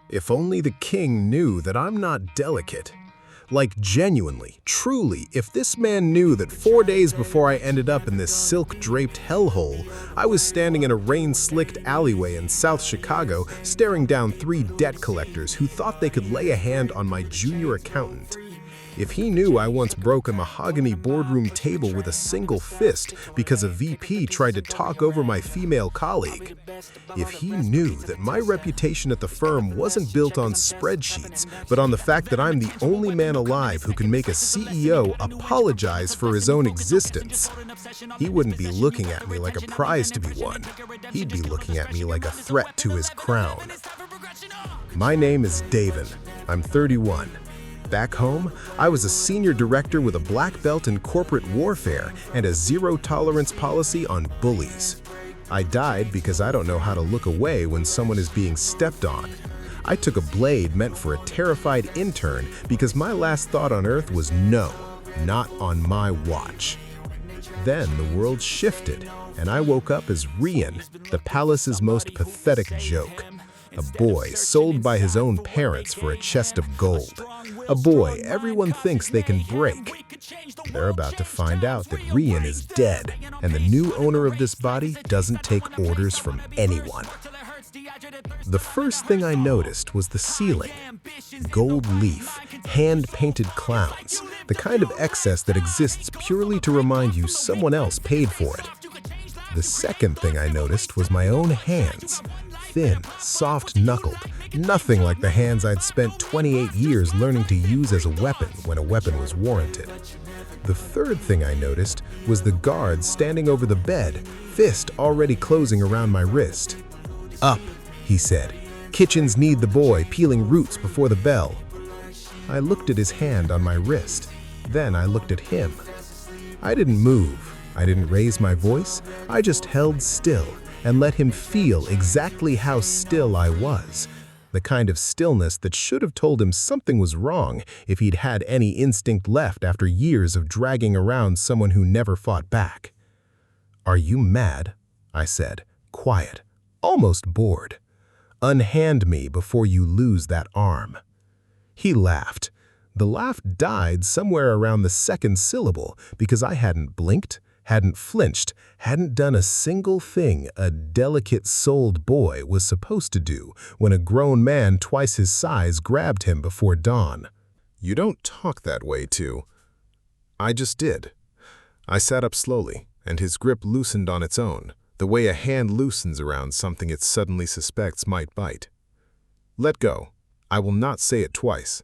If only the king knew that I'm not delicate. Like genuinely, truly, if this man knew that 4 days before I ended up in this silk-draped hellhole, I was standing in a rain-slicked alleyway in South Chicago staring down 3 debt collectors who thought they could lay a hand on my junior accountant. If he knew I once broke a mahogany boardroom table with a single fist because a VP tried to talk over my female colleague. If he knew that my reputation at the firm wasn't built on spreadsheets, but on the fact that I'm the only man alive who can make a CEO apologize for his own existence, he wouldn't be looking at me like a prize to be won. He'd be looking at me like a threat to his crown. My name is Davin. I'm 31. Back home, I was a senior director with a black belt in corporate warfare and a zero-tolerance policy on bullies. I died because I don't know how to look away when someone is being stepped on. I took a blade meant for a terrified intern because my last thought on Earth was no, not on my watch. Then the world shifted, and I woke up as Rian, the palace's most pathetic joke. A boy sold by his own parents for a chest of gold. A boy everyone thinks they can break. They're about to find out that Rian is dead, and the new owner of this body doesn't take orders from anyone. The first thing I noticed was the ceiling. Gold leaf, hand-painted clowns, the kind of excess that exists purely to remind you someone else paid for it. The second thing I noticed was my own hands. Thin, soft-knuckled, nothing like the hands I'd spent 28 years learning to use as a weapon when a weapon was warranted. The third thing I noticed was the guard standing over the bed, fist already closing around my wrist. "Up," he said. "Kitchens need the boy peeling roots before the bell." I looked at his hand on my wrist. Then I looked at him. I didn't move. I didn't raise my voice. I just held still and let him feel exactly how still I was. The kind of stillness that should have told him something was wrong if he'd had any instinct left after years of dragging around someone who never fought back. "Are you mad?" I said, quiet, almost bored. "Unhand me before you lose that arm." He laughed. The laugh died somewhere around the second syllable because I hadn't blinked, hadn't flinched, hadn't done a single thing a delicate-souled boy was supposed to do when a grown man twice his size grabbed him before dawn. "You don't talk that way, too." I just did. I sat up slowly, and his grip loosened on its own, the way a hand loosens around something it suddenly suspects might bite. "Let go. I will not say it twice."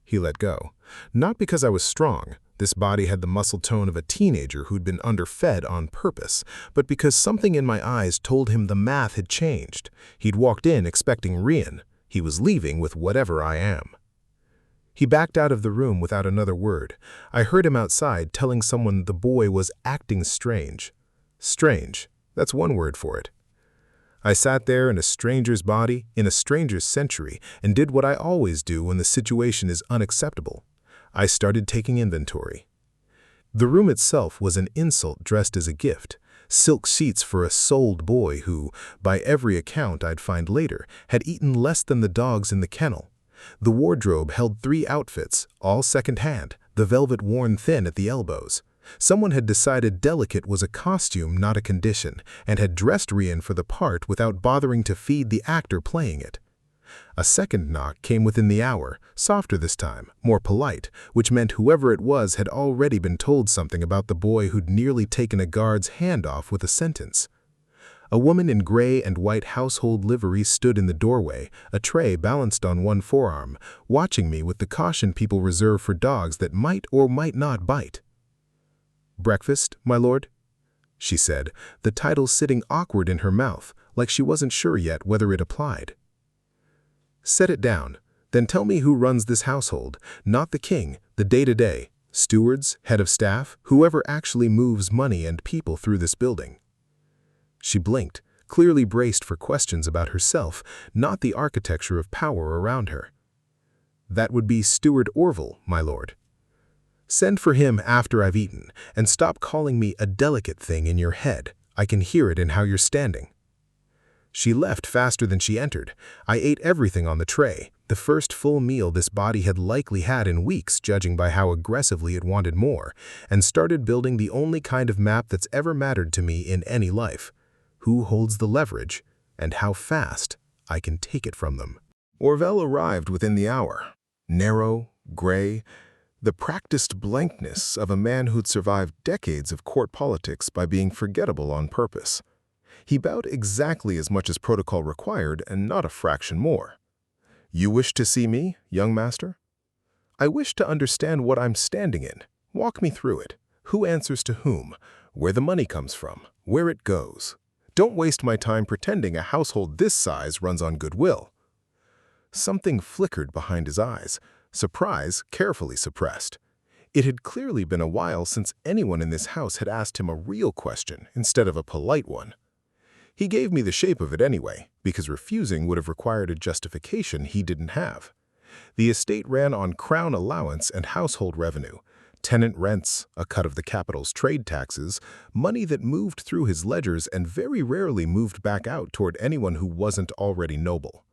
He let go, not because I was strong. This body had the muscle tone of a teenager who'd been underfed on purpose, but because something in my eyes told him the math had changed. He'd walked in expecting Rian. He was leaving with whatever I am. He backed out of the room without another word. I heard him outside telling someone the boy was acting strange. Strange, that's one word for it. I sat there in a stranger's body, in a stranger's century, and did what I always do when the situation is unacceptable. I started taking inventory. The room itself was an insult dressed as a gift. Silk sheets for a sold boy who, by every account I'd find later, had eaten less than the dogs in the kennel. The wardrobe held 3 outfits, all second-hand, the velvet worn thin at the elbows. Someone had decided delicate was a costume, not a condition, and had dressed Rian for the part without bothering to feed the actor playing it. A second knock came within the hour, softer this time, more polite, which meant whoever it was had already been told something about the boy who'd nearly taken a guard's hand off with a sentence. A woman in gray and white household livery stood in the doorway, a tray balanced on one forearm, watching me with the caution people reserve for dogs that might or might not bite. "Breakfast, my lord?" she said, the title sitting awkward in her mouth, like she wasn't sure yet whether it applied. "Set it down. Then tell me who runs this household, not the king, the day-to-day, stewards, head of staff, whoever actually moves money and people through this building." She blinked, clearly braced for questions about herself, not the architecture of power around her. "That would be Steward Orville, my lord." "Send for him after I've eaten, and stop calling me a delicate thing in your head. I can hear it in how you're standing." She left faster than she entered. I ate everything on the tray, the first full meal this body had likely had in weeks, judging by how aggressively it wanted more, and started building the only kind of map that's ever mattered to me in any life. Who holds the leverage, and how fast I can take it from them. Orville arrived within the hour. Narrow, gray, the practiced blankness of a man who'd survived decades of court politics by being forgettable on purpose. He bowed exactly as much as protocol required and not a fraction more. "You wish to see me, young master?" "I wish to understand what I'm standing in. Walk me through it. Who answers to whom? Where the money comes from? Where it goes? Don't waste my time pretending a household this size runs on goodwill." Something flickered behind his eyes, surprise carefully suppressed. It had clearly been a while since anyone in this house had asked him a real question instead of a polite one. He gave me the shape of it anyway, because refusing would have required a justification he didn't have. The estate ran on crown allowance and household revenue, tenant rents, a cut of the capital's trade taxes, money that moved through his ledgers and very rarely moved back out toward anyone who wasn't already noble.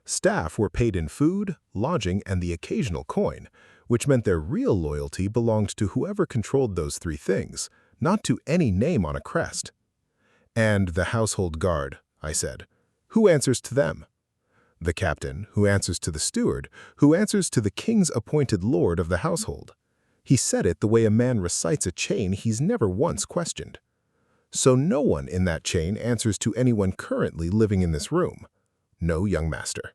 Staff were paid in food, lodging, and the occasional coin, which meant their real loyalty belonged to whoever controlled those three things, not to any name on a crest. "And the household guard," I said. "Who answers to them?" "The captain, who answers to the steward, who answers to the king's appointed lord of the household." He said it the way a man recites a chain he's never once questioned. "So no one in that chain answers to anyone currently living in this room?" "No, young master."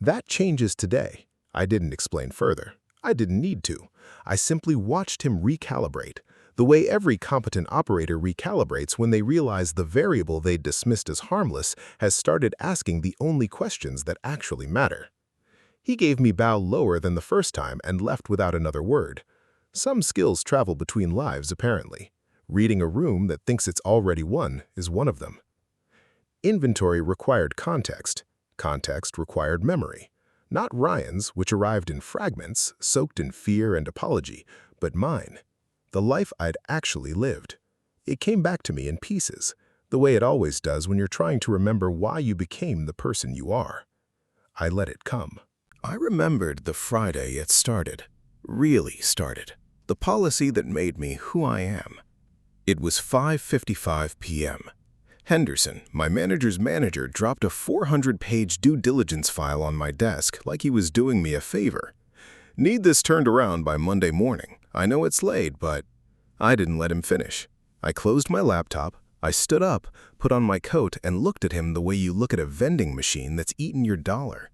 "That changes today." I didn't explain further. I didn't need to. I simply watched him recalibrate, the way every competent operator recalibrates when they realize the variable they dismissed as harmless has started asking the only questions that actually matter. He gave me bow lower than the first time and left without another word. Some skills travel between lives, apparently. Reading a room that thinks it's already won is one of them. Inventory required context. Context required memory. Not Rian's, which arrived in fragments, soaked in fear and apology, but mine. The life I'd actually lived. It came back to me in pieces, the way it always does when you're trying to remember why you became the person you are. I let it come. I remembered the Friday it started. Really started. The policy that made me who I am. It was 5:55 p.m. Henderson, my manager's manager, dropped a 400-page due diligence file on my desk like he was doing me a favor. "Need this turned around by Monday morning. I know it's late, but..." I didn't let him finish. I closed my laptop, I stood up, put on my coat, and looked at him the way you look at a vending machine that's eaten your dollar.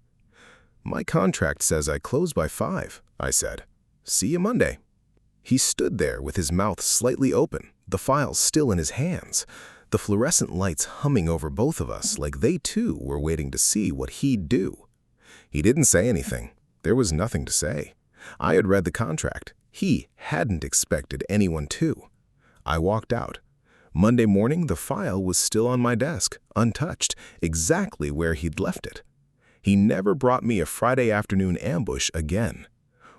"My contract says I close by 5, I said. "See you Monday." He stood there with his mouth slightly open, the file still in his hands, the fluorescent lights humming over both of us like they too were waiting to see what he'd do. He didn't say anything. There was nothing to say. I had read the contract. He hadn't expected anyone to. I walked out. Monday morning, the file was still on my desk, untouched, exactly where he'd left it. He never brought me a Friday afternoon ambush again.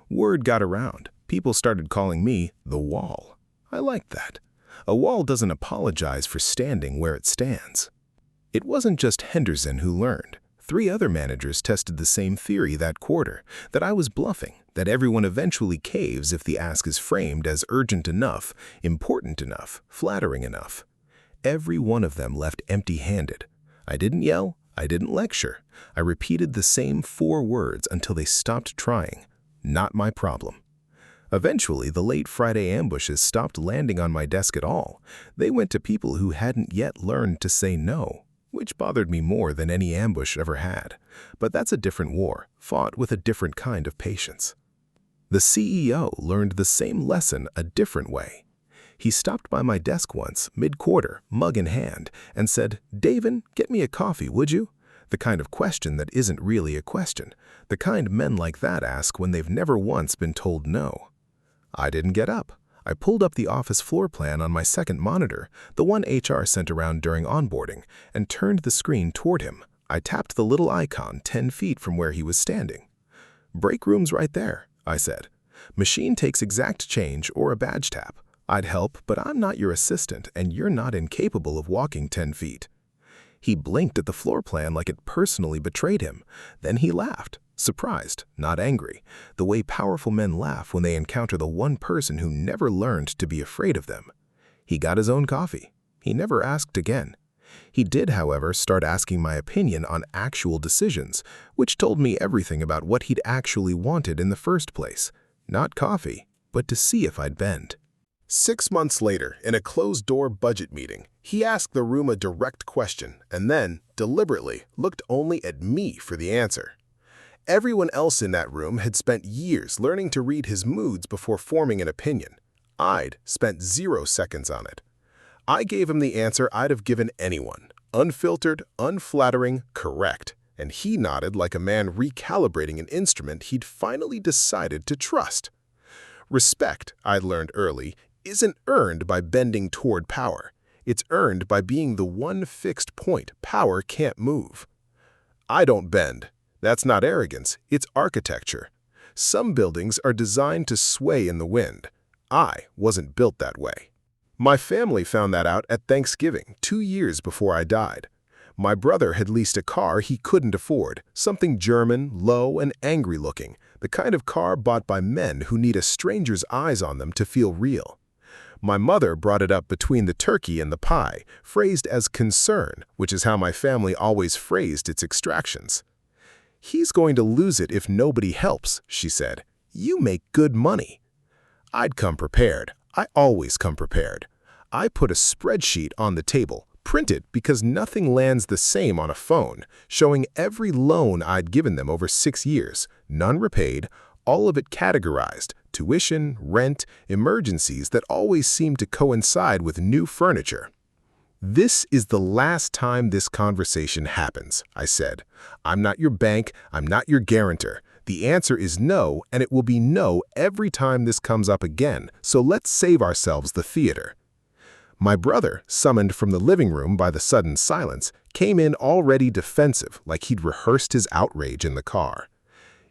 Word got around. People started calling me the Wall. I liked that. A wall doesn't apologize for standing where it stands. It wasn't just Henderson who learned. 3 other managers tested the same theory that quarter, that I was bluffing, that everyone eventually caves if the ask is framed as urgent enough, important enough, flattering enough. Every one of them left empty-handed. I didn't yell, I didn't lecture. I repeated the same 4 words until they stopped trying. Not my problem. Eventually, the late Friday ambushes stopped landing on my desk at all. They went to people who hadn't yet learned to say no, which bothered me more than any ambush ever had. But that's a different war, fought with a different kind of patience. The CEO learned the same lesson a different way. He stopped by my desk once, mid-quarter, mug in hand, and said, "Davin, get me a coffee, would you?" The kind of question that isn't really a question, the kind men like that ask when they've never once been told no. I didn't get up. I pulled up the office floor plan on my second monitor, the one HR sent around during onboarding, and turned the screen toward him. I tapped the little icon 10 feet from where he was standing. "Break room's right there," I said. "Machine takes exact change or a badge tap. I'd help, but I'm not your assistant, and you're not incapable of walking 10 feet. He blinked at the floor plan like it personally betrayed him. Then he laughed, surprised, not angry, the way powerful men laugh when they encounter the one person who never learned to be afraid of them. He got his own coffee. He never asked again. He did, however, start asking my opinion on actual decisions, which told me everything about what he'd actually wanted in the first place. Not coffee, but to see if I'd bend. 6 months later, in a closed-door budget meeting, he asked the room a direct question and then, deliberately, looked only at me for the answer. Everyone else in that room had spent years learning to read his moods before forming an opinion. I'd spent 0 seconds on it. I gave him the answer I'd have given anyone, unfiltered, unflattering, correct, and he nodded like a man recalibrating an instrument he'd finally decided to trust. Respect, I learned early, isn't earned by bending toward power. It's earned by being the one fixed point power can't move. I don't bend. That's not arrogance, it's architecture. Some buildings are designed to sway in the wind. I wasn't built that way. My family found that out at Thanksgiving, 2 years before I died. My brother had leased a car he couldn't afford, something German, low, and angry-looking, the kind of car bought by men who need a stranger's eyes on them to feel real. My mother brought it up between the turkey and the pie, phrased as concern, which is how my family always phrased its extractions. "He's going to lose it if nobody helps," she said. "You make good money." I'd come prepared. I always come prepared. I put a spreadsheet on the table, printed because nothing lands the same on a phone, showing every loan I'd given them over 6 years, none repaid, all of it categorized, tuition, rent, emergencies that always seemed to coincide with new furniture. "This is the last time this conversation happens," I said. "I'm not your bank, I'm not your guarantor. The answer is no, and it will be no every time this comes up again, so let's save ourselves the theater." My brother, summoned from the living room by the sudden silence, came in already defensive, like he'd rehearsed his outrage in the car.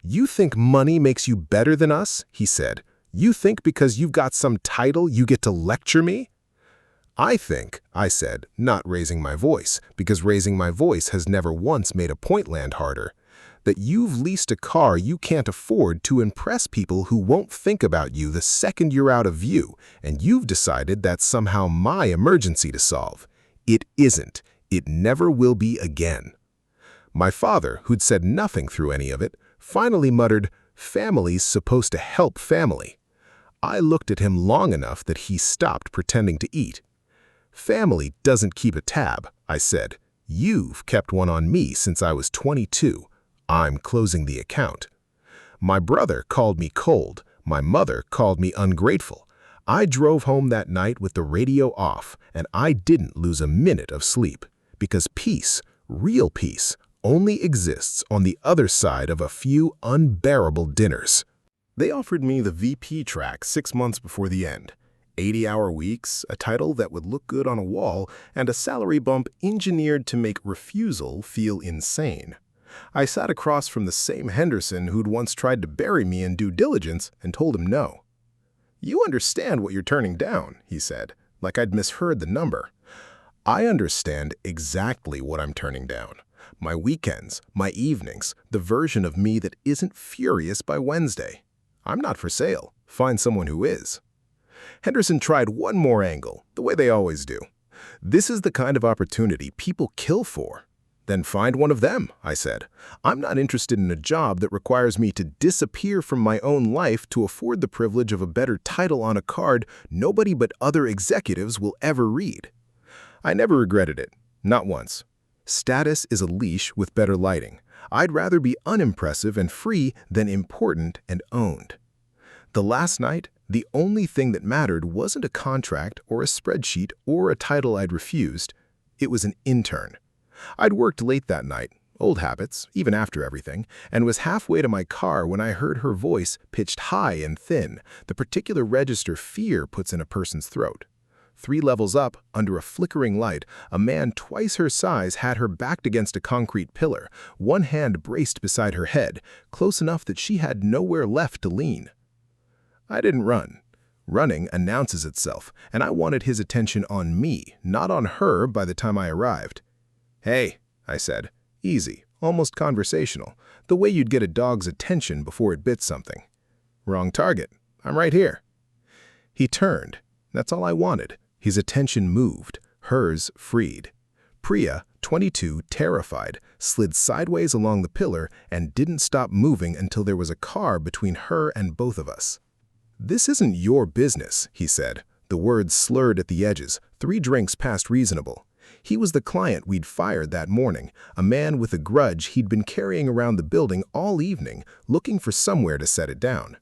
"You think money makes you better than us?" he said. "You think because you've got some title you get to lecture me?" "I think," I said, not raising my voice, because raising my voice has never once made a point land harder, "that you've leased a car you can't afford to impress people who won't think about you the second you're out of view, and you've decided that's somehow my emergency to solve. It isn't. It never will be again." My father, who'd said nothing through any of it, finally muttered, "Family's supposed to help family." I looked at him long enough that he stopped pretending to eat. "Family doesn't keep a tab," I said. "You've kept one on me since I was 22. I'm closing the account." My brother called me cold. My mother called me ungrateful. I drove home that night with the radio off, and I didn't lose a minute of sleep. Because peace, real peace, only exists on the other side of a few unbearable dinners. They offered me the VP track 6 months before the end. 80-hour weeks, a title that would look good on a wall, and a salary bump engineered to make refusal feel insane. I sat across from the same Henderson who'd once tried to bury me in due diligence and told him no. "You understand what you're turning down," he said, like I'd misheard the number. "I understand exactly what I'm turning down. My weekends, my evenings, the version of me that isn't furious by Wednesday. I'm not for sale. Find someone who is." Henderson tried one more angle, the way they always do. "This is the kind of opportunity people kill for." "Then find one of them," I said. "I'm not interested in a job that requires me to disappear from my own life to afford the privilege of a better title on a card nobody but other executives will ever read." I never regretted it, not once. Status is a leash with better lighting. I'd rather be unimpressive and free than important and owned. The last night, the only thing that mattered wasn't a contract or a spreadsheet or a title I'd refused. It was an intern. I'd worked late that night, old habits, even after everything, and was halfway to my car when I heard her voice pitched high and thin, the particular register fear puts in a person's throat. 3 levels up, under a flickering light, a man twice her size had her backed against a concrete pillar, one hand braced beside her head, close enough that she had nowhere left to lean. I didn't run. Running announces itself, and I wanted his attention on me, not on her by the time I arrived. "Hey," I said. Easy, almost conversational, the way you'd get a dog's attention before it bit something. "Wrong target. I'm right here." He turned. That's all I wanted. His attention moved, hers freed. Priya, 22, terrified, slid sideways along the pillar and didn't stop moving until there was a car between her and both of us. "This isn't your business," he said, the words slurred at the edges, 3 drinks past reasonable. He was the client we'd fired that morning, a man with a grudge he'd been carrying around the building all evening, looking for somewhere to set it down.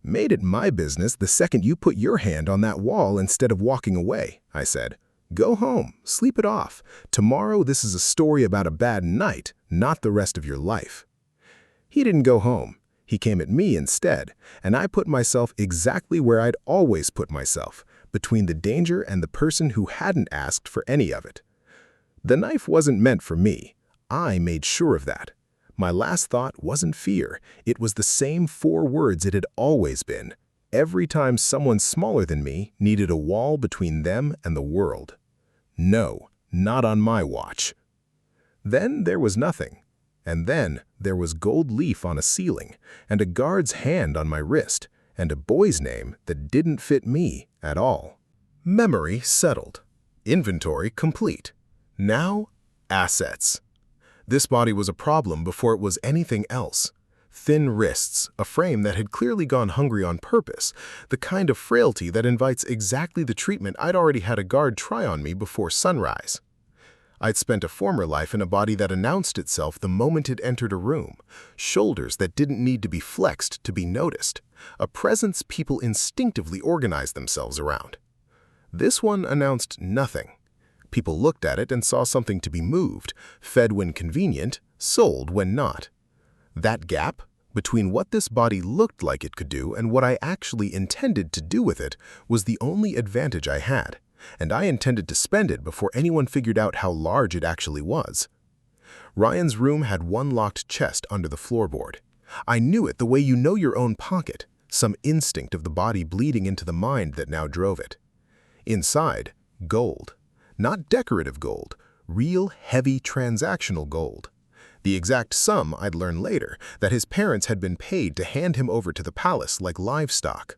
"Made it my business the second you put your hand on that wall instead of walking away," I said. "Go home, sleep it off. Tomorrow this is a story about a bad night, not the rest of your life." He didn't go home. He came at me instead, and I put myself exactly where I'd always put myself, between the danger and the person who hadn't asked for any of it. The knife wasn't meant for me. I made sure of that. My last thought wasn't fear. It was the same 4 words it had always been. Every time someone smaller than me needed a wall between them and the world. No, not on my watch. Then there was nothing. And then there was gold leaf on a ceiling, and a guard's hand on my wrist, and a boy's name that didn't fit me at all. Memory settled. Inventory complete. Now, assets. This body was a problem before it was anything else. Thin wrists, a frame that had clearly gone hungry on purpose, the kind of frailty that invites exactly the treatment I'd already had a guard try on me before sunrise. I'd spent a former life in a body that announced itself the moment it entered a room, shoulders that didn't need to be flexed to be noticed, a presence people instinctively organized themselves around. This one announced nothing. People looked at it and saw something to be moved, fed when convenient, sold when not. That gap, between what this body looked like it could do and what I actually intended to do with it, was the only advantage I had, and I intended to spend it before anyone figured out how large it actually was. Rian's room had one locked chest under the floorboard. I knew it the way you know your own pocket, some instinct of the body bleeding into the mind that now drove it. Inside, gold. Not decorative gold, real heavy transactional gold. The exact sum I'd learn later, that his parents had been paid to hand him over to the palace like livestock.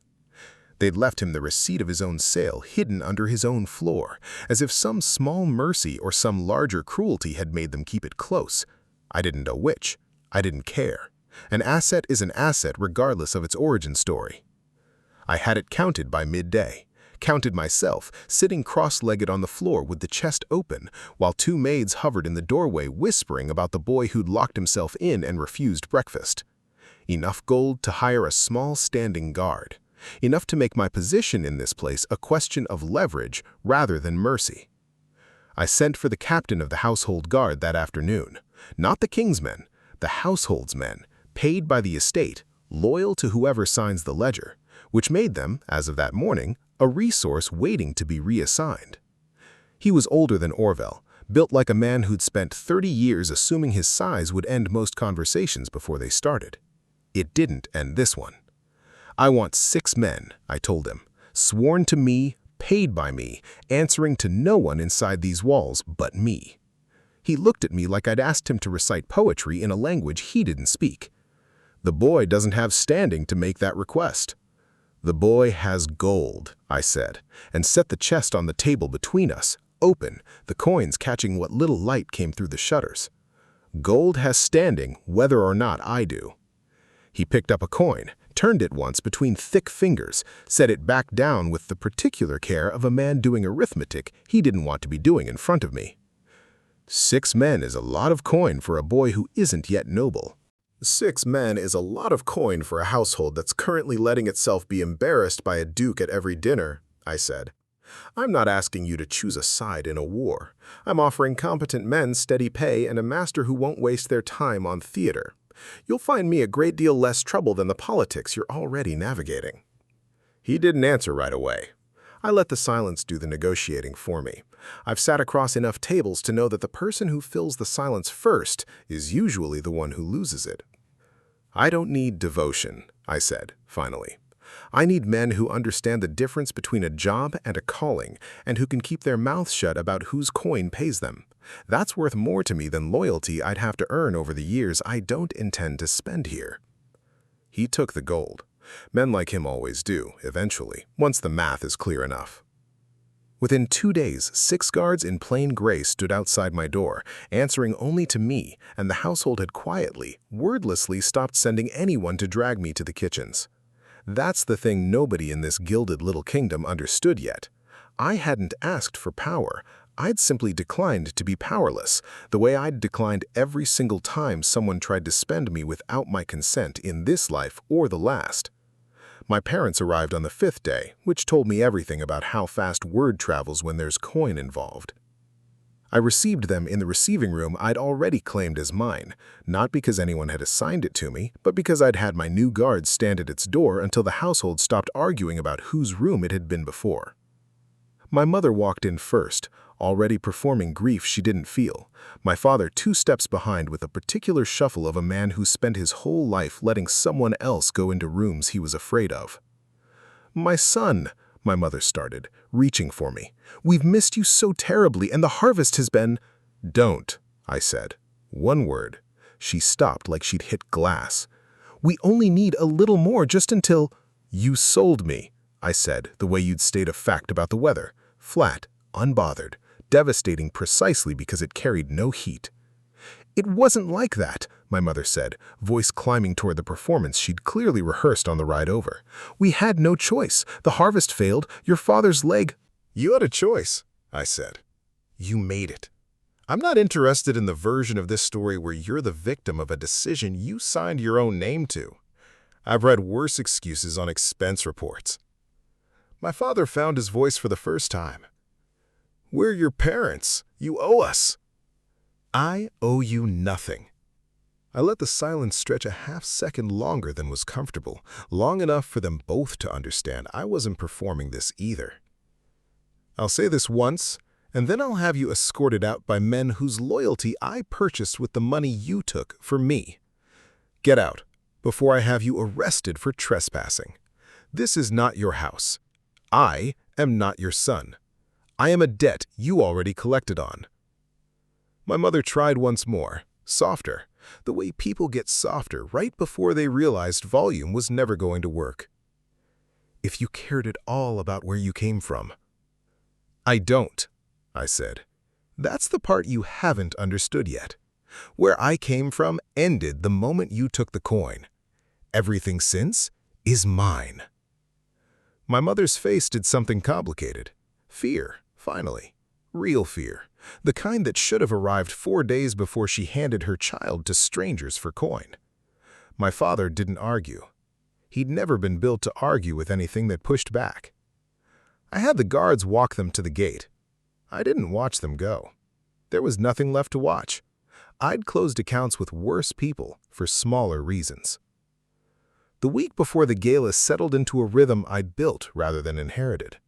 They'd left him the receipt of his own sale hidden under his own floor, as if some small mercy or some larger cruelty had made them keep it close. I didn't know which. I didn't care. An asset is an asset regardless of its origin story. I had it counted by midday. Counted myself, sitting cross-legged on the floor with the chest open, while 2 maids hovered in the doorway whispering about the boy who'd locked himself in and refused breakfast. Enough gold to hire a small standing guard. Enough to make my position in this place a question of leverage rather than mercy. I sent for the captain of the household guard that afternoon. Not the king's men, the household's men, paid by the estate, loyal to whoever signs the ledger, which made them, as of that morning, a resource waiting to be reassigned. He was older than Orville, built like a man who'd spent 30 years assuming his size would end most conversations before they started. It didn't end this one. "I want 6 men," I told him, "sworn to me, paid by me, answering to no one inside these walls but me." He looked at me like I'd asked him to recite poetry in a language he didn't speak. "The boy doesn't have standing to make that request." "The boy has gold," I said, and set the chest on the table between us, open, the coins catching what little light came through the shutters. "Gold has standing whether or not I do." He picked up a coin, turned it once between thick fingers, set it back down with the particular care of a man doing arithmetic he didn't want to be doing in front of me. 6 men is a lot of coin for a boy who isn't yet noble. 6 men is a lot of coin for a household that's currently letting itself be embarrassed by a duke at every dinner, I said. I'm not asking you to choose a side in a war. I'm offering competent men steady pay and a master who won't waste their time on theater. You'll find me a great deal less trouble than the politics you're already navigating. He didn't answer right away. I let the silence do the negotiating for me. I've sat across enough tables to know that the person who fills the silence first is usually the one who loses it. I don't need devotion, I said, finally. I need men who understand the difference between a job and a calling, and who can keep their mouths shut about whose coin pays them. That's worth more to me than loyalty I'd have to earn over the years I don't intend to spend here. He took the gold. Men like him always do, eventually, once the math is clear enough. Within 2 days, 6 guards in plain gray stood outside my door, answering only to me, and the household had quietly, wordlessly stopped sending anyone to drag me to the kitchens. That's the thing nobody in this gilded little kingdom understood yet. I hadn't asked for power. I'd simply declined to be powerless, the way I'd declined every single time someone tried to spend me without my consent in this life or the last. My parents arrived on the 5th day, which told me everything about how fast word travels when there's coin involved. I received them in the receiving room I'd already claimed as mine, not because anyone had assigned it to me, but because I'd had my new guards stand at its door until the household stopped arguing about whose room it had been before. My mother walked in first, already performing grief she didn't feel, my father 2 steps behind with a particular shuffle of a man who spent his whole life letting someone else go into rooms he was afraid of. "My son," my mother started, reaching for me. "We've missed you so terribly, and the harvest has been—" "Don't," I said. One word. She stopped like she'd hit glass. "We only need a little more just until—" "You sold me," I said, the way you'd state a fact about the weather. Flat, unbothered, devastating precisely because it carried no heat. "It wasn't like that," my mother said, voice climbing toward the performance she'd clearly rehearsed on the ride over. "We had no choice. The harvest failed. Your father's leg—" "You had a choice," I said. "You made it. I'm not interested in the version of this story where you're the victim of a decision you signed your own name to. I've read worse excuses on expense reports." My father found his voice for the first time. "We're your parents. You owe us." "I owe you nothing." I let the silence stretch a half-second longer than was comfortable, long enough for them both to understand I wasn't performing this either. "I'll say this once, and then I'll have you escorted out by men whose loyalty I purchased with the money you took for me. Get out, before I have you arrested for trespassing. This is not your house. I am not your son. I am a debt you already collected on." My mother tried once more, softer, the way people get softer right before they realized volume was never going to work. "If you cared at all about where you came from." "I don't," I said. "That's the part you haven't understood yet. Where I came from ended the moment you took the coin. Everything since is mine." My mother's face did something complicated. Fear, finally. Real fear. The kind that should have arrived 4 days before she handed her child to strangers for coin. My father didn't argue. He'd never been built to argue with anything that pushed back. I had the guards walk them to the gate. I didn't watch them go. There was nothing left to watch. I'd closed accounts with worse people for smaller reasons. The week before the gala settled into a rhythm I'd built rather than inherited.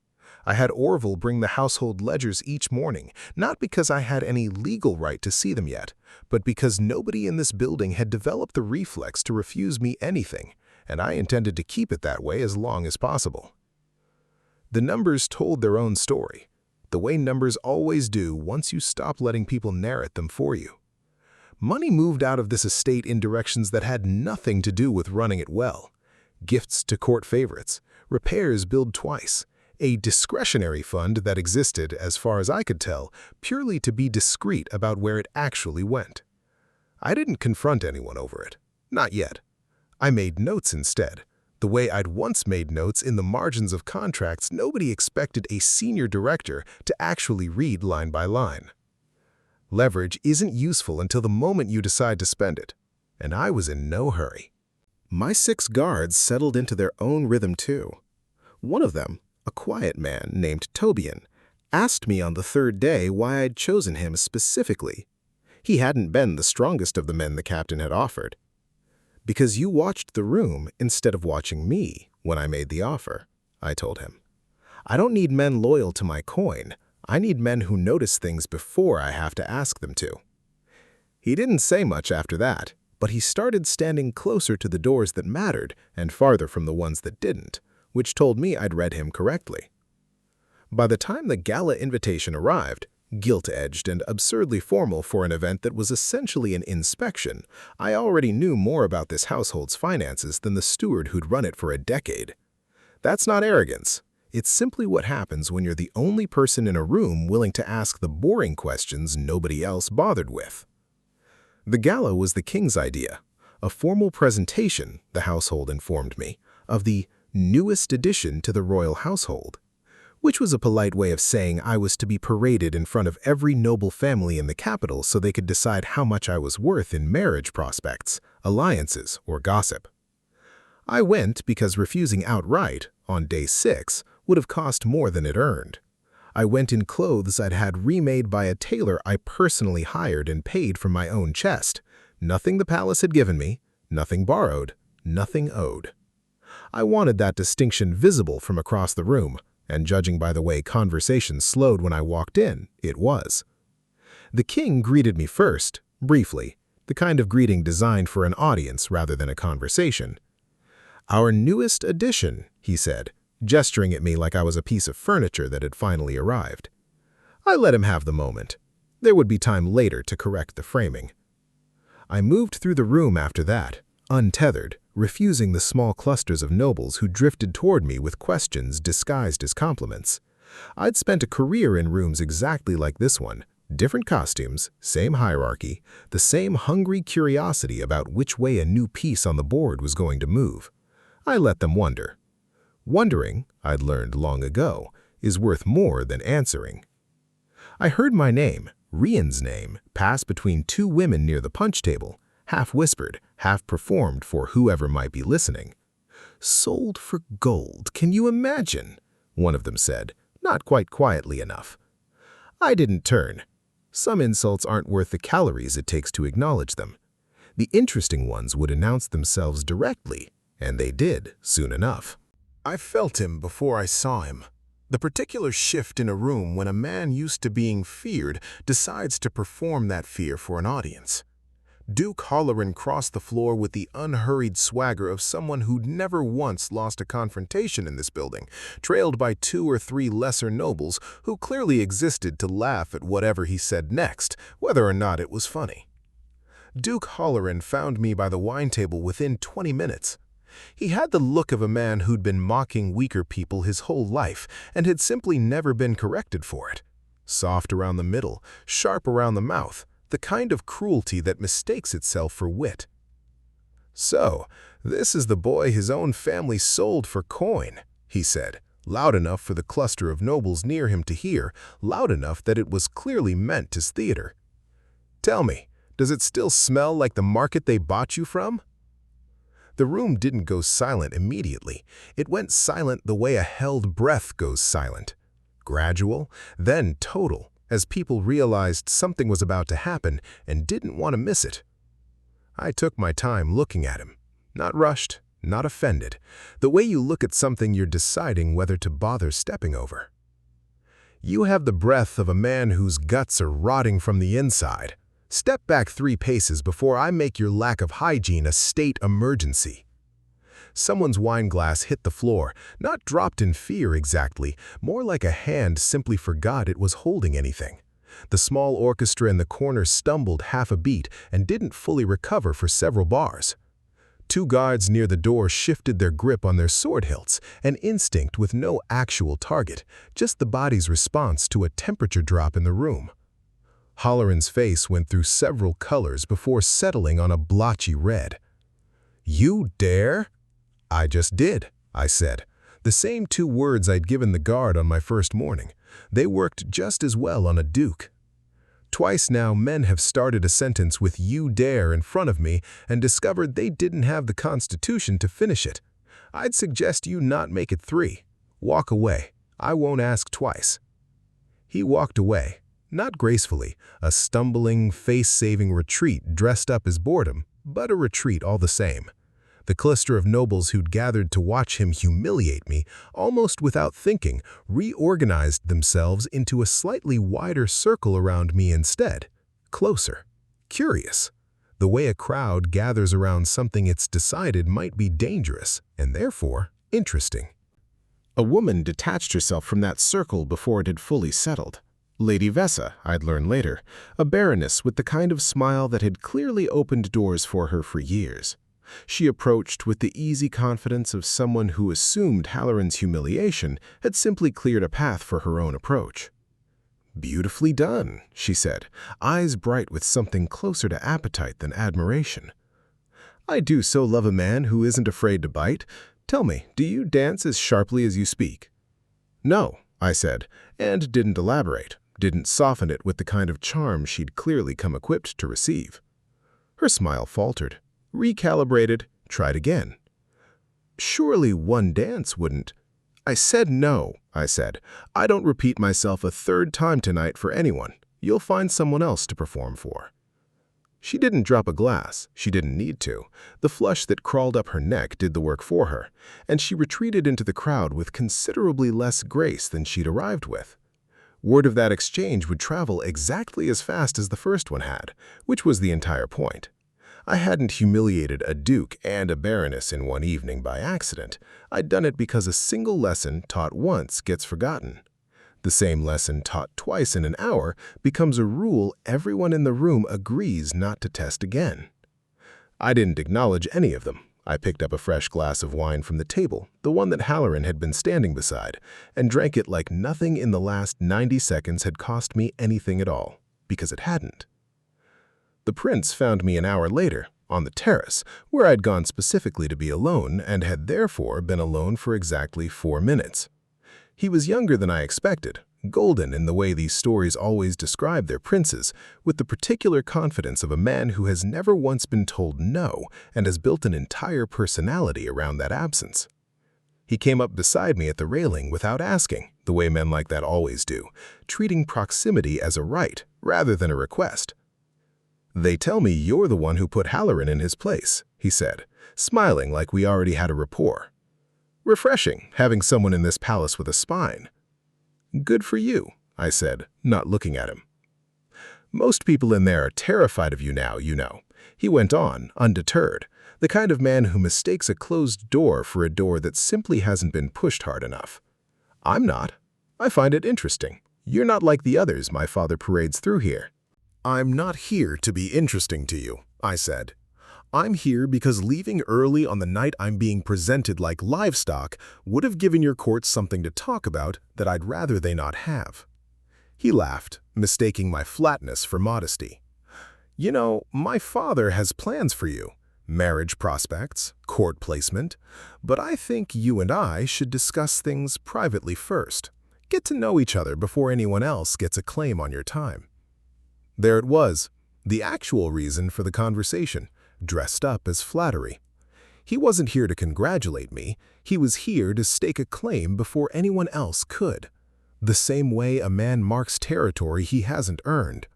I had Orville bring the household ledgers each morning, not because I had any legal right to see them yet, but because nobody in this building had developed the reflex to refuse me anything, and I intended to keep it that way as long as possible. The numbers told their own story, the way numbers always do once you stop letting people narrate them for you. Money moved out of this estate in directions that had nothing to do with running it well. Gifts to court favorites, repairs billed twice, a discretionary fund that existed, as far as I could tell, purely to be discreet about where it actually went. I didn't confront anyone over it. Not yet. I made notes instead. The way I'd once made notes in the margins of contracts nobody expected a senior director to actually read line by line. Leverage isn't useful until the moment you decide to spend it, and I was in no hurry. My 6 guards settled into their own rhythm too. One of them, a quiet man named Tobian, asked me on the 3rd day why I'd chosen him specifically. He hadn't been the strongest of the men the captain had offered. "Because you watched the room instead of watching me when I made the offer," I told him. "I don't need men loyal to my coin. I need men who notice things before I have to ask them to." He didn't say much after that, but he started standing closer to the doors that mattered and farther from the ones that didn't, which told me I'd read him correctly. By the time the gala invitation arrived, Gilt-edged and absurdly formal for an event that was essentially an inspection, I already knew more about this household's finances than the steward who'd run it for a decade. That's not arrogance. It's simply what happens when you're the only person in a room willing to ask the boring questions nobody else bothered with. The gala was the king's idea, a formal presentation, the household informed me, of the newest addition to the royal household, which was a polite way of saying I was to be paraded in front of every noble family in the capital so they could decide how much I was worth in marriage prospects, alliances, or gossip. I went because refusing outright, on day 6, would have cost more than it earned. I went in clothes I'd had remade by a tailor I personally hired and paid from my own chest. Nothing the palace had given me, nothing borrowed, nothing owed. I wanted that distinction visible from across the room, and judging by the way conversation slowed when I walked in, it was. The king greeted me first, briefly, the kind of greeting designed for an audience rather than a conversation. "Our newest addition," he said, gesturing at me like I was a piece of furniture that had finally arrived. I let him have the moment. There would be time later to correct the framing. I moved through the room after that, untethered, refusing the small clusters of nobles who drifted toward me with questions disguised as compliments. I'd spent a career in rooms exactly like this one, different costumes, same hierarchy, the same hungry curiosity about which way a new piece on the board was going to move. I let them wonder. Wondering, I'd learned long ago, is worth more than answering. I heard my name, Rian's name, pass between two women near the punch table, half whispered, half performed for whoever might be listening. "Sold for gold, can you imagine?" one of them said, not quite quietly enough. I didn't turn. Some insults aren't worth the calories it takes to acknowledge them. The interesting ones would announce themselves directly, and they did soon enough. I felt him before I saw him. The particular shift in a room when a man used to being feared decides to perform that fear for an audience. Duke Halloran crossed the floor with the unhurried swagger of someone who'd never once lost a confrontation in this building, trailed by 2 or 3 lesser nobles who clearly existed to laugh at whatever he said next, whether or not it was funny. Duke Halloran found me by the wine table within 20 minutes. He had the look of a man who'd been mocking weaker people his whole life and had simply never been corrected for it. Soft around the middle, sharp around the mouth, the kind of cruelty that mistakes itself for wit. "So, this is the boy his own family sold for coin," he said, loud enough for the cluster of nobles near him to hear, loud enough that it was clearly meant as theater. "Tell me, does it still smell like the market they bought you from?" The room didn't go silent immediately. It went silent the way a held breath goes silent. Gradual, then total, as people realized something was about to happen and didn't want to miss it. I took my time looking at him. Not rushed, not offended. The way you look at something you're deciding whether to bother stepping over. "You have the breath of a man whose guts are rotting from the inside. Step back 3 paces before I make your lack of hygiene a state emergency." Someone's wine glass hit the floor, not dropped in fear exactly, more like a hand simply forgot it was holding anything. The small orchestra in the corner stumbled half a beat and didn't fully recover for several bars. 2 guards near the door shifted their grip on their sword hilts, an instinct with no actual target, just the body's response to a temperature drop in the room. Halloran's face went through several colors before settling on a blotchy red. "You dare?" "I just did," I said. The same 2 words I'd given the guard on my first morning. They worked just as well on a duke. Twice now men have started a sentence with "you dare" in front of me and discovered they didn't have the constitution to finish it. I'd suggest you not make it 3. Walk away. I won't ask twice. He walked away. Not gracefully, a stumbling, face-saving retreat dressed up as boredom, but a retreat all the same. The cluster of nobles who'd gathered to watch him humiliate me, almost without thinking, reorganized themselves into a slightly wider circle around me instead. Closer. Curious. The way a crowd gathers around something it's decided might be dangerous, and therefore interesting. A woman detached herself from that circle before it had fully settled. Lady Vessa, I'd learn later, a baroness with the kind of smile that had clearly opened doors for her for years. She approached with the easy confidence of someone who assumed Halloran's humiliation had simply cleared a path for her own approach. "Beautifully done," she said, eyes bright with something closer to appetite than admiration. "I do so love a man who isn't afraid to bite. Tell me, do you dance as sharply as you speak?" "No," I said, and didn't elaborate, didn't soften it with the kind of charm she'd clearly come equipped to receive. Her smile faltered, recalibrated, tried again. "Surely one dance wouldn't—" "I said no," I said. "I don't repeat myself a third time tonight for anyone. You'll find someone else to perform for." She didn't drop a glass. She didn't need to. The flush that crawled up her neck did the work for her, and she retreated into the crowd with considerably less grace than she'd arrived with. Word of that exchange would travel exactly as fast as the first one had, which was the entire point. I hadn't humiliated a duke and a baroness in one evening by accident. I'd done it because a single lesson taught once gets forgotten. The same lesson taught twice in an hour becomes a rule everyone in the room agrees not to test again. I didn't acknowledge any of them. I picked up a fresh glass of wine from the table, the one that Halloran had been standing beside, and drank it like nothing in the last 90 seconds had cost me anything at all, because it hadn't. The prince found me an hour later, on the terrace, where I'd gone specifically to be alone and had therefore been alone for exactly 4 minutes. He was younger than I expected, golden in the way these stories always describe their princes, with the particular confidence of a man who has never once been told no and has built an entire personality around that absence. He came up beside me at the railing without asking, the way men like that always do, treating proximity as a right rather than a request. "They tell me you're the one who put Halloran in his place," he said, smiling like we already had a rapport. "Refreshing, having someone in this palace with a spine." "Good for you," I said, not looking at him. "Most people in there are terrified of you now, you know," he went on, undeterred, the kind of man who mistakes a closed door for a door that simply hasn't been pushed hard enough. "I'm not. I find it interesting. You're not like the others my father parades through here." "I'm not here to be interesting to you," I said. "I'm here because leaving early on the night I'm being presented like livestock would have given your court something to talk about that I'd rather they not have." He laughed, mistaking my flatness for modesty. "You know, my father has plans for you, marriage prospects, court placement, but I think you and I should discuss things privately first. Get to know each other before anyone else gets a claim on your time." There it was, the actual reason for the conversation, dressed up as flattery. He wasn't here to congratulate me, he was here to stake a claim before anyone else could, the same way a man marks territory he hasn't earned.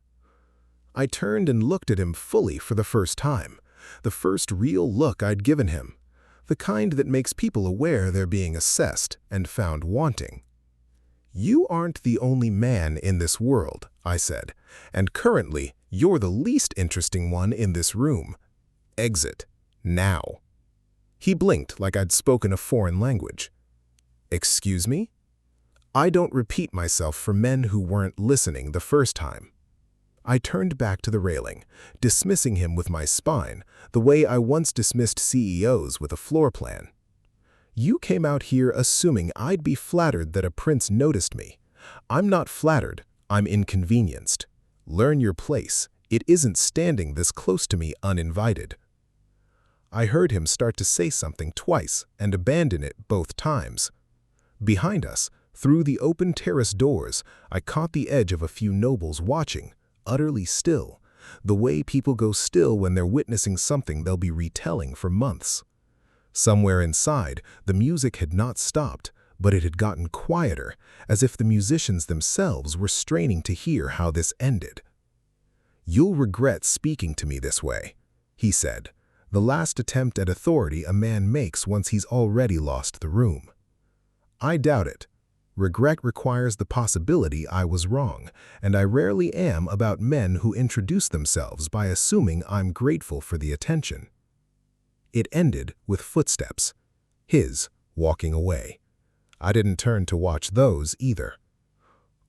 I turned and looked at him fully for the first time, the first real look I'd given him, the kind that makes people aware they're being assessed and found wanting. "You aren't the only man in this world," I said, "and currently you're the least interesting one in this room. Exit, now." He blinked like I'd spoken a foreign language. "Excuse me?" I don't repeat myself for men who weren't listening the first time. I turned back to the railing, dismissing him with my spine, the way I once dismissed CEOs with a floor plan. "You came out here assuming I'd be flattered that a prince noticed me. I'm not flattered, I'm inconvenienced. Learn your place. It isn't standing this close to me uninvited." I heard him start to say something twice and abandon it both times. Behind us, through the open terrace doors, I caught the edge of a few nobles watching, utterly still, the way people go still when they're witnessing something they'll be retelling for months. Somewhere inside, the music had not stopped, but it had gotten quieter, as if the musicians themselves were straining to hear how this ended. "You'll regret speaking to me this way," he said, the last attempt at authority a man makes once he's already lost the room. I doubt it. Regret requires the possibility I was wrong, and I rarely am about men who introduce themselves by assuming I'm grateful for the attention. It ended with footsteps, his walking away. I didn't turn to watch those either.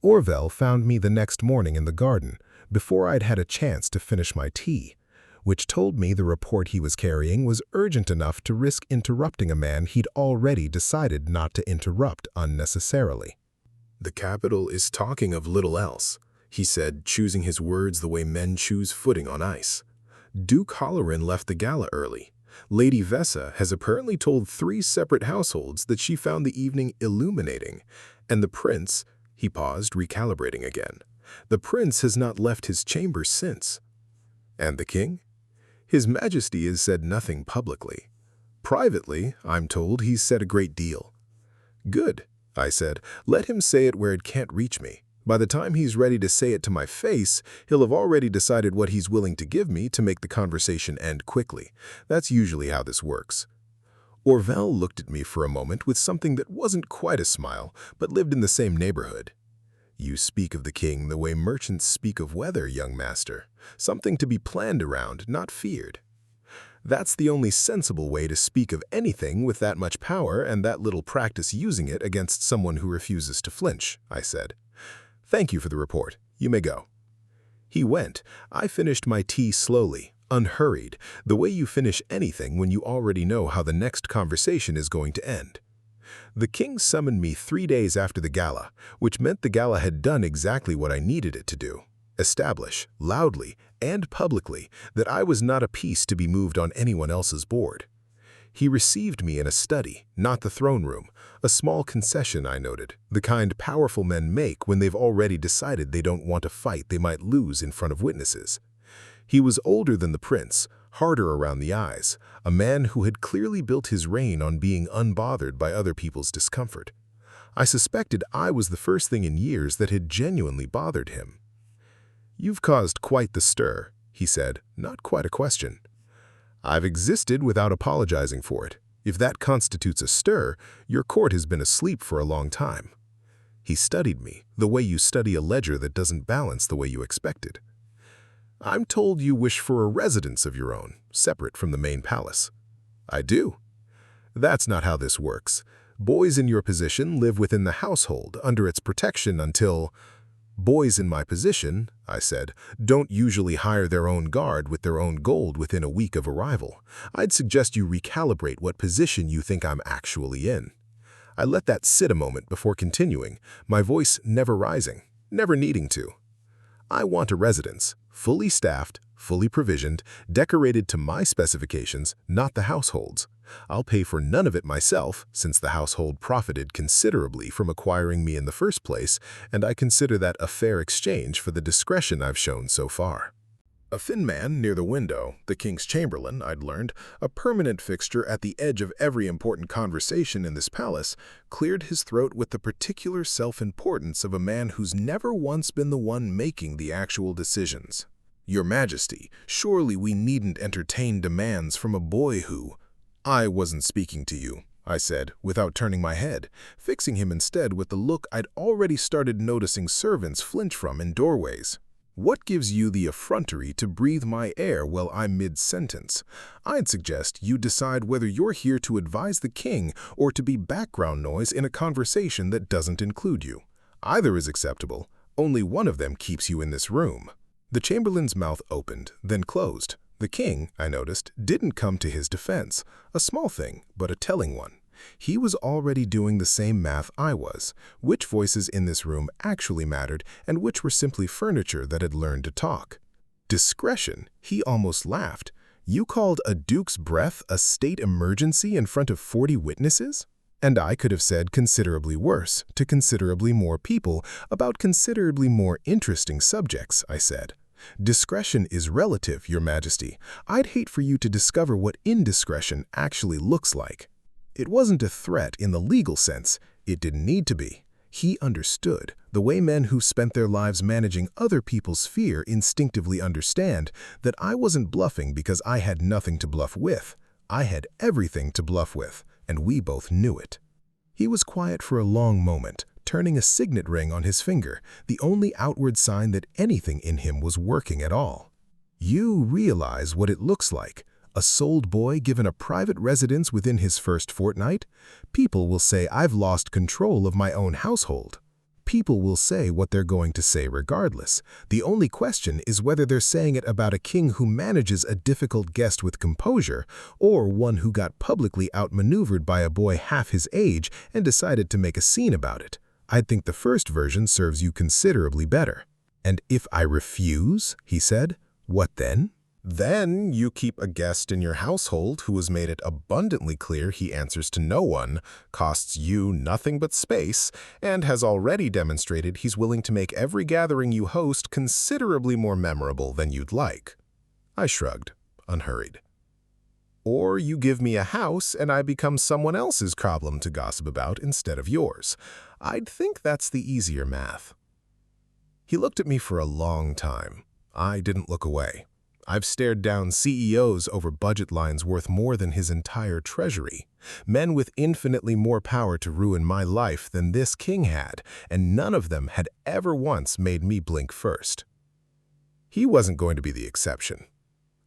Orville found me the next morning in the garden, before I'd had a chance to finish my tea, which told me the report he was carrying was urgent enough to risk interrupting a man he'd already decided not to interrupt unnecessarily. "The capital is talking of little else," he said, choosing his words the way men choose footing on ice. "Duke Halloran left the gala early. Lady Vessa has apparently told 3 separate households that she found the evening illuminating, and the prince—" he paused, recalibrating again. "The prince has not left his chamber since." "And the king?" "His Majesty has said nothing publicly. Privately, I'm told he's said a great deal." "Good," I said. "Let him say it where it can't reach me. By the time he's ready to say it to my face, he'll have already decided what he's willing to give me to make the conversation end quickly. That's usually how this works." Orville looked at me for a moment with something that wasn't quite a smile, but lived in the same neighborhood. "You speak of the king the way merchants speak of weather, young master. Something to be planned around, not feared." "That's the only sensible way to speak of anything with that much power and that little practice using it against someone who refuses to flinch," I said. "Thank you for the report. You may go." He went. I finished my tea slowly, unhurried, the way you finish anything when you already know how the next conversation is going to end. The king summoned me 3 days after the gala, which meant the gala had done exactly what I needed it to do: establish, loudly and publicly, that I was not a piece to be moved on anyone else's board. He received me in a study, not the throne room, a small concession, I noted, the kind powerful men make when they've already decided they don't want a fight they might lose in front of witnesses. He was older than the prince, harder around the eyes, a man who had clearly built his reign on being unbothered by other people's discomfort. I suspected I was the first thing in years that had genuinely bothered him. "You've caused quite the stir," he said, not quite a question. "I've existed without apologizing for it. If that constitutes a stir, your court has been asleep for a long time." He studied me, the way you study a ledger that doesn't balance the way you expected. "I'm told you wish for a residence of your own, separate from the main palace." "I do." "That's not how this works. Boys in your position live within the household, under its protection until—" "Boys in my position," I said, "don't usually hire their own guard with their own gold within a week of arrival. I'd suggest you recalibrate what position you think I'm actually in." I let that sit a moment before continuing, my voice never rising, never needing to. "I want a residence, fully staffed, fully provisioned, decorated to my specifications, not the household's. I'll pay for none of it myself, since the household profited considerably from acquiring me in the first place, and I consider that a fair exchange for the discretion I've shown so far." A thin man near the window, the king's chamberlain, I'd learned, a permanent fixture at the edge of every important conversation in this palace, cleared his throat with the particular self-importance of a man who's never once been the one making the actual decisions. "Your Majesty, surely we needn't entertain demands from a boy who—" "I wasn't speaking to you," I said, without turning my head, fixing him instead with the look I'd already started noticing servants flinch from in doorways. "What gives you the effrontery to breathe my air while I'm mid-sentence? I'd suggest you decide whether you're here to advise the king or to be background noise in a conversation that doesn't include you. Either is acceptable. Only one of them keeps you in this room." The chamberlain's mouth opened, then closed. The king, I noticed, didn't come to his defense, a small thing, but a telling one. He was already doing the same math I was, which voices in this room actually mattered and which were simply furniture that had learned to talk. "Discretion," he almost laughed. "You called a duke's breath a state emergency in front of 40 witnesses?" And I could have said considerably worse, to considerably more people, about considerably more interesting subjects, I said. "Discretion is relative, Your Majesty. I'd hate for you to discover what indiscretion actually looks like." It wasn't a threat in the legal sense. It didn't need to be. He understood, the way men who spent their lives managing other people's fear instinctively understand, that I wasn't bluffing because I had nothing to bluff with. I had everything to bluff with, and we both knew it. He was quiet for a long moment, turning a signet ring on his finger, the only outward sign that anything in him was working at all. "You realize what it looks like? A sold boy given a private residence within his first fortnight? People will say I've lost control of my own household." People will say what they're going to say regardless. The only question is whether they're saying it about a king who manages a difficult guest with composure, or one who got publicly outmaneuvered by a boy half his age and decided to make a scene about it. I'd think the first version serves you considerably better. "And if I refuse," he said, "what then?" "Then you keep a guest in your household who has made it abundantly clear he answers to no one, costs you nothing but space, and has already demonstrated he's willing to make every gathering you host considerably more memorable than you'd like." I shrugged, unhurried. "Or you give me a house and I become someone else's problem to gossip about instead of yours. I'd think that's the easier math." He looked at me for a long time. I didn't look away. I've stared down CEOs over budget lines worth more than his entire treasury, men with infinitely more power to ruin my life than this king had, and none of them had ever once made me blink first. He wasn't going to be the exception.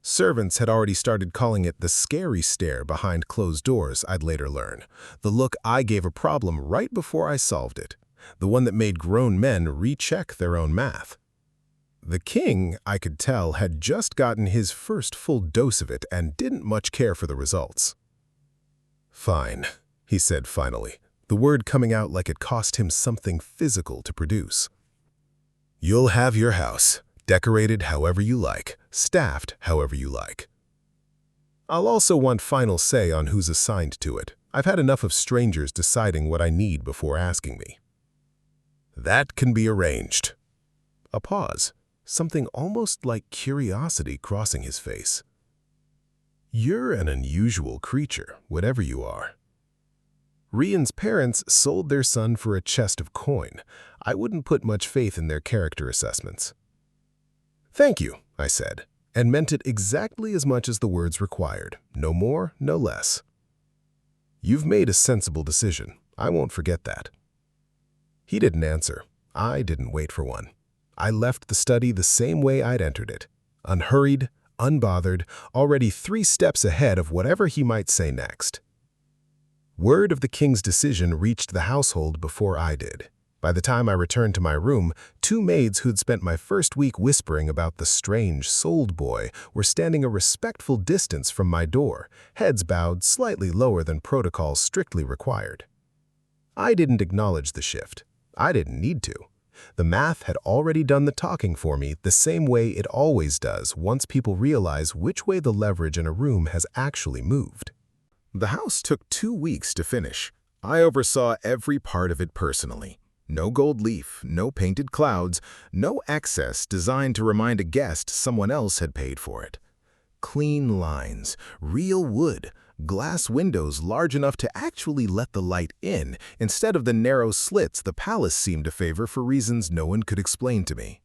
Servants had already started calling it the scary stare behind closed doors, I'd later learn, the look I gave a problem right before I solved it, the one that made grown men recheck their own math. The king, I could tell, had just gotten his first full dose of it and didn't much care for the results. "Fine," he said finally, the word coming out like it cost him something physical to produce. "You'll have your house, decorated however you like, staffed however you like. I'll also want final say on who's assigned to it. I've had enough of strangers deciding what I need before asking me." "That can be arranged." A pause. Something almost like curiosity crossing his face. "You're an unusual creature, whatever you are." Rian's parents sold their son for a chest of coin. I wouldn't put much faith in their character assessments. "Thank you," I said, and meant it exactly as much as the words required, no more, no less. "You've made a sensible decision. I won't forget that." He didn't answer. I didn't wait for one. I left the study the same way I'd entered it, unhurried, unbothered, already 3 steps ahead of whatever he might say next. Word of the king's decision reached the household before I did. By the time I returned to my room, 2 maids who'd spent my first week whispering about the strange, sold boy were standing a respectful distance from my door, heads bowed slightly lower than protocol strictly required. I didn't acknowledge the shift. I didn't need to. The math had already done the talking for me the same way it always does once people realize which way the leverage in a room has actually moved. The house took 2 weeks to finish. I oversaw every part of it personally. No gold leaf, no painted clouds, no excess designed to remind a guest someone else had paid for it. Clean lines, real wood, glass windows large enough to actually let the light in instead of the narrow slits the palace seemed to favor for reasons no one could explain to me.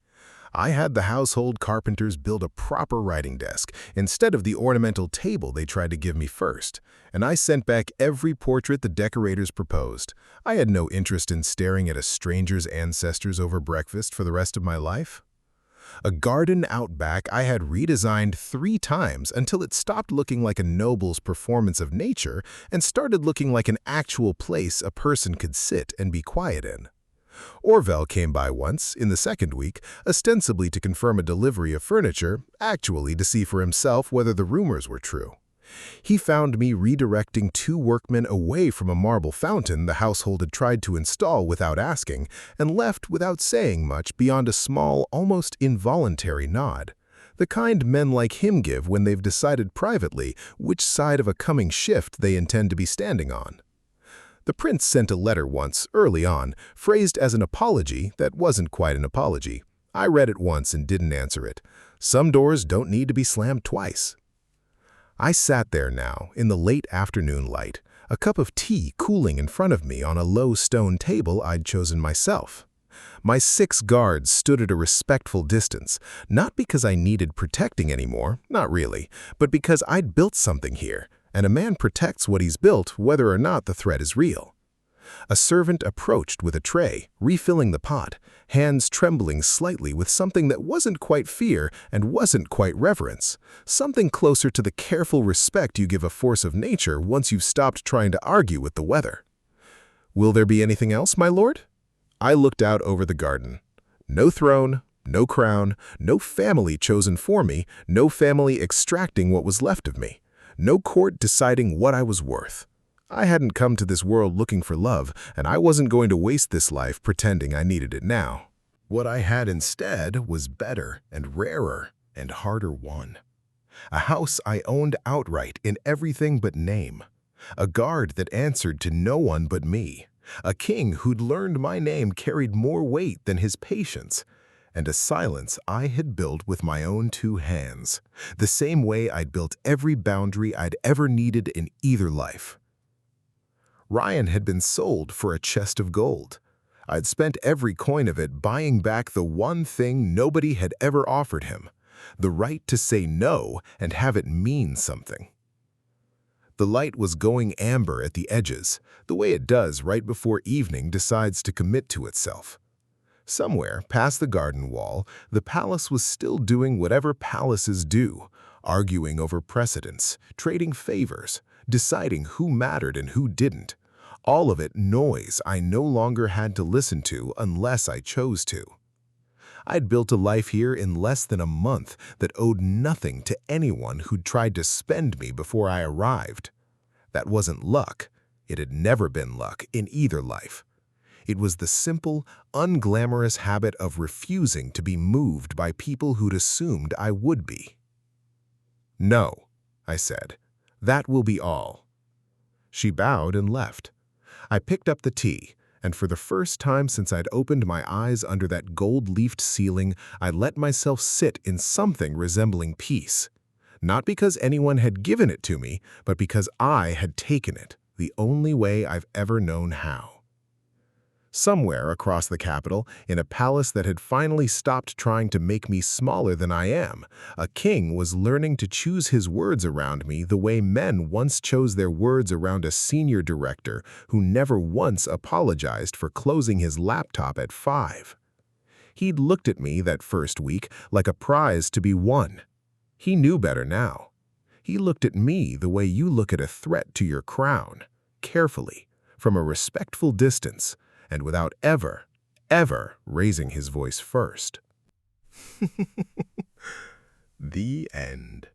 I had the household carpenters build a proper writing desk instead of the ornamental table they tried to give me first, and I sent back every portrait the decorators proposed. I had no interest in staring at a stranger's ancestors over breakfast for the rest of my life. A garden out back I had redesigned 3 times until it stopped looking like a noble's performance of nature and started looking like an actual place a person could sit and be quiet in. Orville came by once, in the 2nd week, ostensibly to confirm a delivery of furniture, actually to see for himself whether the rumors were true. He found me redirecting 2 workmen away from a marble fountain the household had tried to install without asking, and left without saying much beyond a small, almost involuntary nod, the kind men like him give when they've decided privately which side of a coming shift they intend to be standing on. The prince sent a letter once, early on, phrased as an apology that wasn't quite an apology. I read it once and didn't answer it. Some doors don't need to be slammed twice. I sat there now, in the late afternoon light, a cup of tea cooling in front of me on a low stone table I'd chosen myself. My 6 guards stood at a respectful distance, not because I needed protecting anymore, not really, but because I'd built something here, and a man protects what he's built whether or not the threat is real. A servant approached with a tray, refilling the pot, hands trembling slightly with something that wasn't quite fear and wasn't quite reverence, something closer to the careful respect you give a force of nature once you've stopped trying to argue with the weather. "Will there be anything else, my lord?" I looked out over the garden. No throne, no crown, no family chosen for me, no family extracting what was left of me, no court deciding what I was worth. I hadn't come to this world looking for love, and I wasn't going to waste this life pretending I needed it now. What I had instead was better and rarer and harder won. A house I owned outright in everything but name. A guard that answered to no one but me. A king who'd learned my name carried more weight than his patience. And a silence I had built with my own 2 hands, the same way I'd built every boundary I'd ever needed in either life. Rian had been sold for a chest of gold. I'd spent every coin of it buying back the one thing nobody had ever offered him, the right to say no and have it mean something. The light was going amber at the edges, the way it does right before evening decides to commit to itself. Somewhere past the garden wall, the palace was still doing whatever palaces do, arguing over precedence, trading favors, deciding who mattered and who didn't. All of it noise I no longer had to listen to unless I chose to. I'd built a life here in less than a month that owed nothing to anyone who'd tried to spend me before I arrived. That wasn't luck. It had never been luck in either life. It was the simple, unglamorous habit of refusing to be moved by people who'd assumed I would be. "No," I said. "That will be all." She bowed and left. I picked up the tea, and for the first time since I'd opened my eyes under that gold-leafed ceiling, I let myself sit in something resembling peace. Not because anyone had given it to me, but because I had taken it, the only way I've ever known how. Somewhere across the capital, in a palace that had finally stopped trying to make me smaller than I am, a king was learning to choose his words around me the way men once chose their words around a senior director who never once apologized for closing his laptop at 5. He'd looked at me that first week like a prize to be won. He knew better now. He looked at me the way you look at a threat to your crown, carefully, from a respectful distance, and without ever raising his voice first. The end.